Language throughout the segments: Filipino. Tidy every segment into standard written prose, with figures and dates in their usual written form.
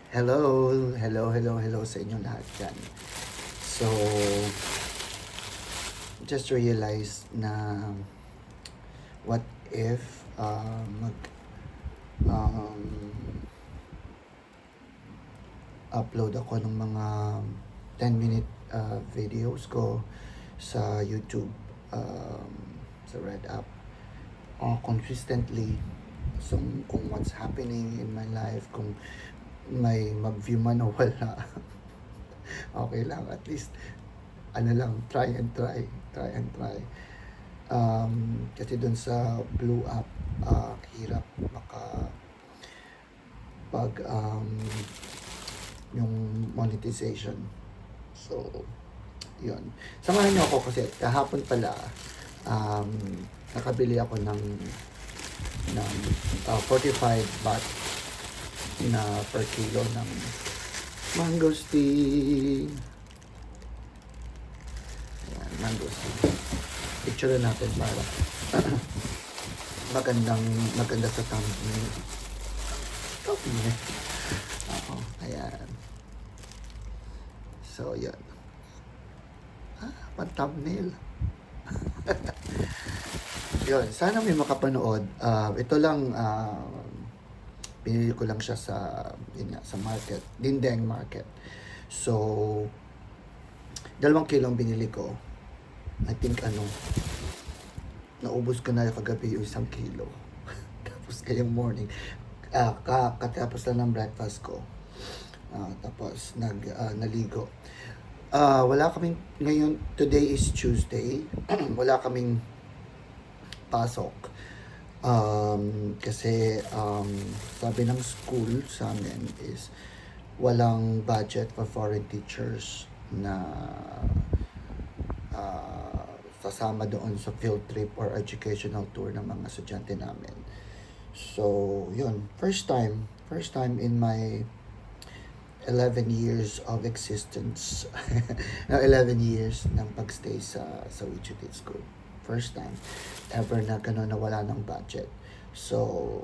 Hello, hello sa inyong lahat dyan. So, just realize na what if um, upload ako ng mga 10-minute videos ko sa YouTube, sa Red App, consistently. So, kung what's happening in my life, kung may mag-view man o wala, okay lang. At least, ano lang, try and try. Kasi dun sa Blue App, hirap pag yung monetization. So, yun. Samahan niyo ako kasi kahapon pala, um, nakabili ako ng 45 baht na per kilo ng mangosteen. Ayan, mangosteen. Picture natin para maganda sa thumbnail. Thumbnail. Oo, ayan. So, yan. Pang-thumbnail. Yun, sana may makapanood. Ito lang, pinili ko lang siya sa market, Dindeng Market. So, 2 kilong binili ko. I think naubos ko na kagabi yung 1 kilo. Tapos ngayong morning, katapos lang ng breakfast ko. Tapos naligo. Wala kaming, ngayon, today is Tuesday. Wala kaming pasok. Kasi sabi ng school sa amin is walang budget for foreign teachers na sasama doon sa field trip or educational tour ng mga estudyante namin. So, yun. First time in my 11 years of existence. 11 years ng pagstay sa Wichita School. First time ever na gano'n na wala ng budget. So,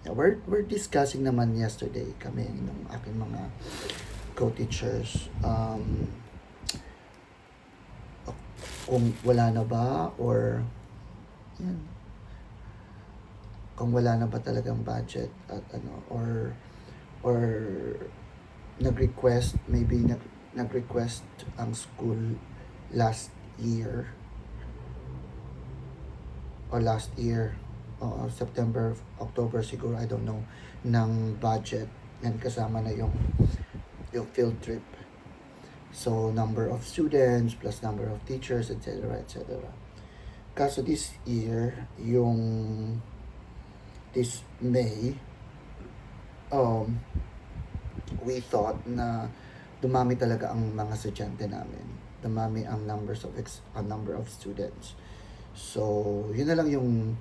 yeah, we're discussing naman yesterday kami ng aking mga co-teachers. Kung wala na ba or yan, kung wala na ba talagang budget at or nag-request ang school last year September, October siguro, I don't know, ng budget and kasama na yung field trip. So, number of students plus number of teachers, etc. Kaso this year, this May, we thought na dumami talaga ang mga estudyante namin. Dumami ang number of students. So, yun na lang yung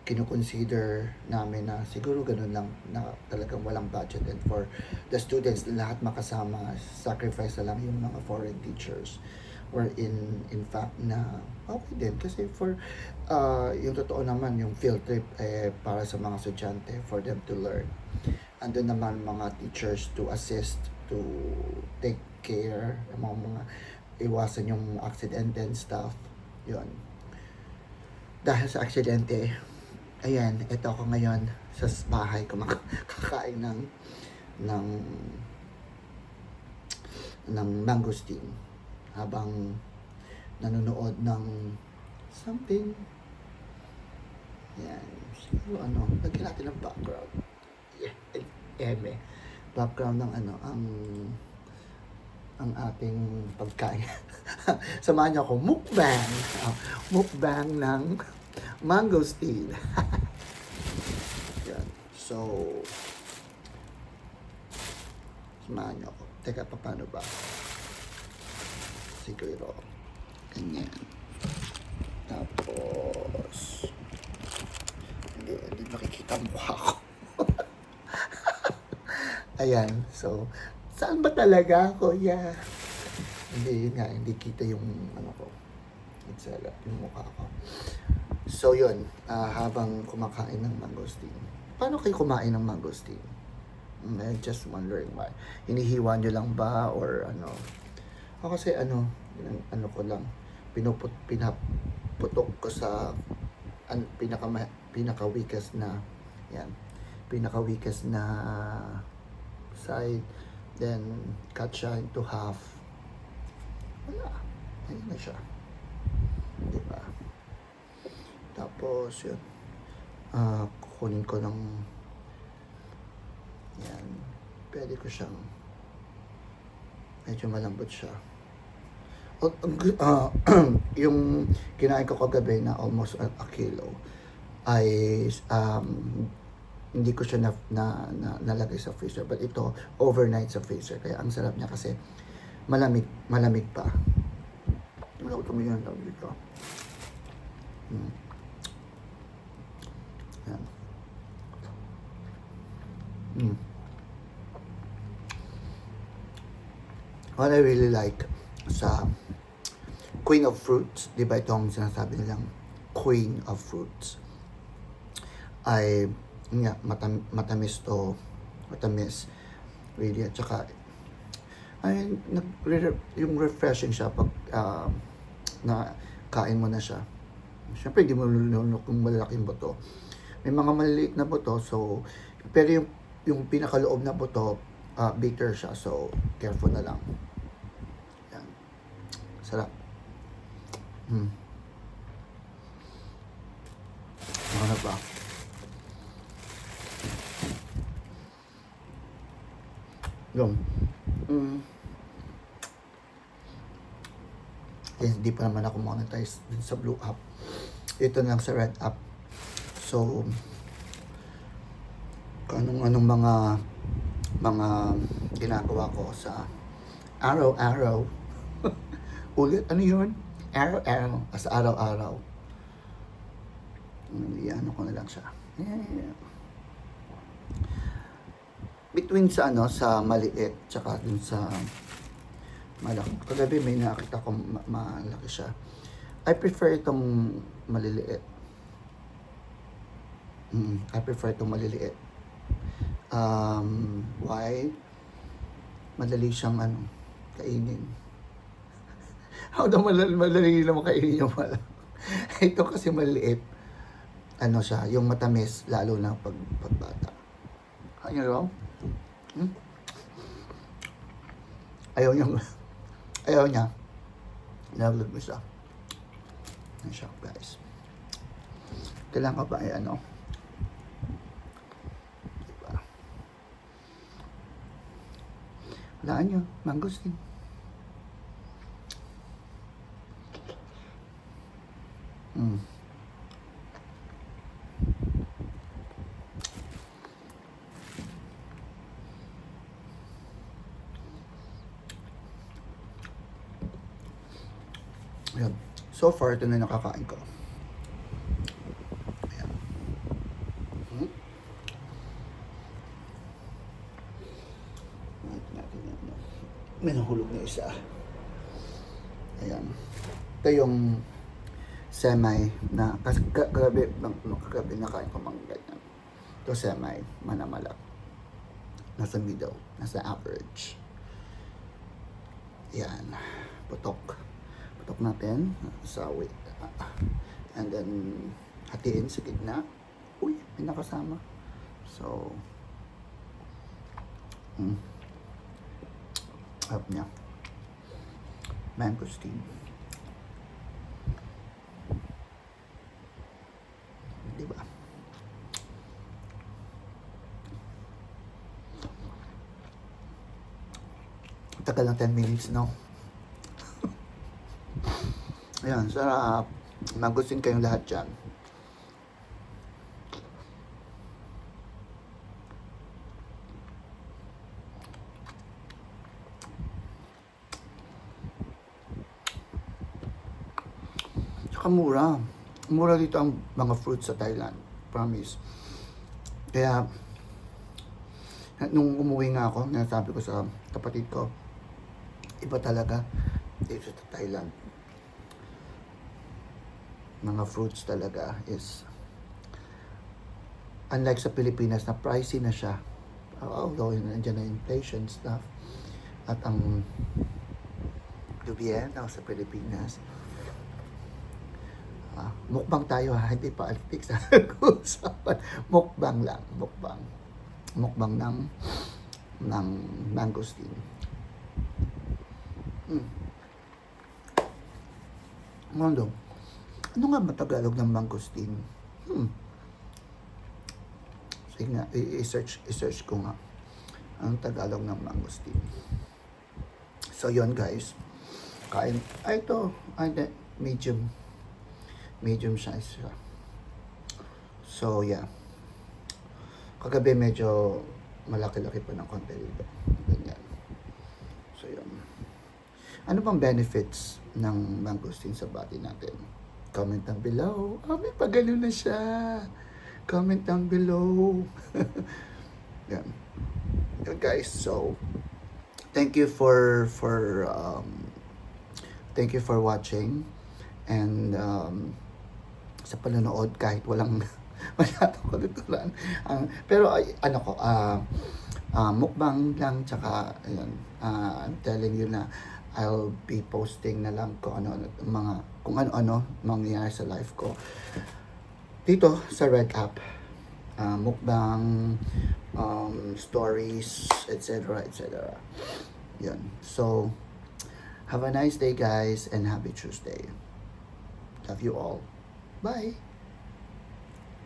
kino-consider namin na siguro ganun lang na talagang walang budget, and for the students lahat makasama, sacrifice na lang yung mga foreign teachers, or in fact na okay din kasi for yung totoo naman yung field trip para sa mga estudyante, for them to learn. Andun naman mga teachers to assist, to take care ng mga iwasan yung aksidente and stuff. Yun. Dahil sa aksidente, ayan, ito ako ngayon sa bahay kakain ng mangosteen habang nanonood ng something. Yan. Siguro lagyan natin ng background. Background ng ang ating pagkain. Samahan niyo ako, mukbang. Mukbang ng mangosteen. Yan. So, samahan niyo ako. Teka, paano ba? Siguro, ganyan. Tapos, hindi makikita mukha ko. Ayan, so, saan ba talaga ako? Yeah. Hindi, yun nga, hindi kita yung ko. Yung mukha ko. So, yun, habang kumakain ng mangosteen. Paano kayo kumain ng mangosteen? I'm just wondering why. Hinihiwa nyo lang ba or ano? Ako kasi ano ko lang, pinaputok ko sa pinaka weakest na, yan, pinaka weakest na side, then cut siya into half. Wala, ayun na siya, diba? Tapos yun, kukunin ko ng yan, pwede ko siyang medyo malambot siya. Yung kinain ko kagabi na almost a kilo ay hindi ko siya nalagay sa freezer, but ito overnight sa freezer, kaya ang sarap niya kasi malamig pa. Wala ko tumingin lang dito. Yan. What I really like sa Queen of Fruits, di ba itong sinasabi nilang Queen of Fruits, ay nga, matamis really, at saka ay yung refreshing siya pag na kain mo na siya. Siyempre hindi mo nulunok yung malalaking buto, may mga maliliit na buto, so pero yung pinakaloob na buto, bitter siya, so careful na lang. Yan, sarap. Ano ba? Yung hindi pa naman ako monetize din sa Blue app, ito lang sa Red app. So anong mga ginagawa ko sa araw-araw. Ulit, ano yun? Araw-araw, sa araw-araw. Ano ko na lang siya. Between sa sa maliit tsaka dun sa malaki. Kagabi may nakita ko malaki siya. I prefer itong maliliit. I prefer itong maliliit. Why? Madali siyang kainin. How daw madali lang makainin yung malaki. Ito kasi maliit. Siya, yung matamis, lalo na pagbata. Ano raw? Ayaw niya. Nalaglag mo siya. Yan siya, guys. Kailangan ba ay diba? Walaan nyo, mangosteen. Ayan. So far, ito na nakakain ko. Ayan. May nahulog na isa. Ayan. Ito yung semi na, kasi kagabi nakain ko mga ganyan. Ito semi, manamalak. Nasa middle, nasa average. Ayan. Putok natin sa weight, and then hatiin sa gitna. Uy, may nakasama. So harap niya, mangosteen, diba? Tagal ng 10 minutes, no? Ayan, sarap. Mangosteen kayong lahat dyan. Tsaka mura. Mura dito ang mga fruits sa Thailand. Promise. Kaya, nung umuwi nga ako, nasabi ko sa kapatid ko, iba talaga dito sa Thailand. Mga fruits talaga is unlike sa Pilipinas na pricey na siya. although nandiyan na inflation stuff, at ang gobyerno sa Pilipinas. Mukbang tayo ha, hindi politics ha. Usapan. Mukbang lang, mukbang. Mukbang ng mangosteen. Ano nga matagalog ng mangosteen? Sige nga, i-search ko nga ang Tagalog ng mangosteen. So yon guys, kain. Ay ito, medium size siya. So yeah, kagabi medyo malaki-laki pa ng konti dito. Ganyan. So yun. Ano pang benefits ng mangosteen sa body natin? Comment down below. May pagano na siya. Comment down below. Yan. Yan guys. So thank you for watching, and sa panonood kahit walang masyadong kalituran. Pero mukbang lang, tsaka ayun, I'm telling you na I'll be posting na lang kung ano mangyayari sa life ko dito sa Red App. Mukbang, stories, etc. Yun. So, have a nice day guys, and happy Tuesday. Love you all. Bye!